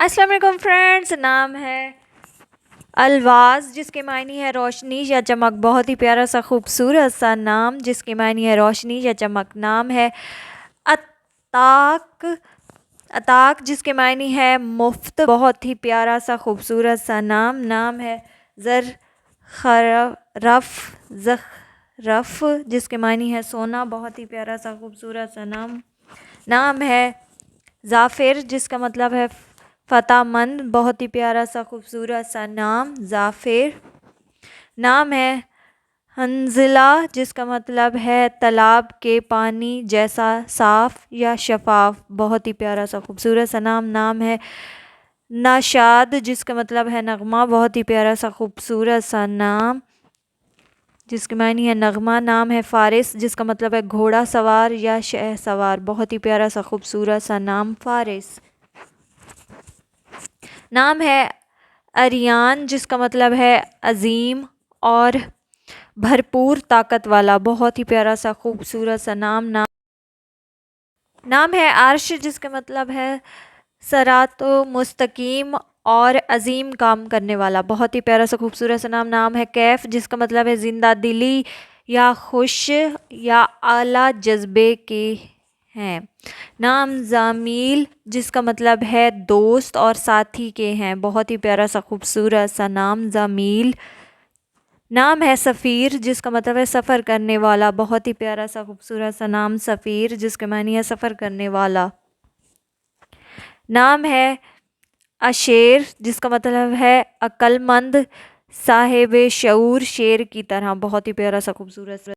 السلام علیکم فرینڈز، نام ہے الواز جس کے معنی ہے روشنی یا چمک، بہت ہی پیارا سا خوبصورت سا نام جس کے معنی ہے روشنی یا چمک۔ نام ہے عطاق، عطاق جس کے معنی ہے مفت، بہت ہی پیارا سا خوبصورت سا نام۔ نام ہے زخرف جس کے معنی ہے سونا، بہت ہی پیارا سا خوبصورت سا نام۔ نام ہے ظافر جس کا مطلب ہے فتح مند، بہت ہی پیارا سا خوبصورت سا نام ظافر۔ نام ہے حنظلہ جس کا مطلب ہے تالاب کے پانی جیسا صاف یا شفاف، بہت ہی پیارا سا خوبصورت سا نام۔ نام ہے ناشاد جس کا مطلب ہے نغمہ، بہت ہی پیارا سا خوبصورت سا نام جس کے معنی ہے نغمہ۔ نام ہے فارس جس کا مطلب ہے گھوڑا سوار یا شہ سوار، بہت ہی پیارا سا خوبصورت سا نام فارس۔ نام ہے اریان جس کا مطلب ہے عظیم اور بھرپور طاقت والا، بہت ہی پیارا سا خوبصورت سا نام۔ نام ہے عرش جس کا مطلب ہے صراط مستقیم اور عظیم کام کرنے والا، بہت ہی پیارا سا خوبصورت سا نام۔ نام ہے کیف جس کا مطلب ہے زندہ دلی یا خوش یا اعلیٰ جذبے کے ہیں۔ نام زمیل جس کا مطلب ہے دوست اور ساتھی کے ہیں، بہت ہی پیارا سا خوبصورت سا نام زمیل۔ نام ہے سفیر جس کا مطلب ہے سفر کرنے والا، بہت ہی پیارا سا خوبصورت سا نام سفیر جس کے معنی ہے سفر کرنے والا۔ نام ہے اشیر جس کا مطلب ہے عقل مند، صاحب شعور شیر کی طرح، بہت ہی پیارا سا خوبصورت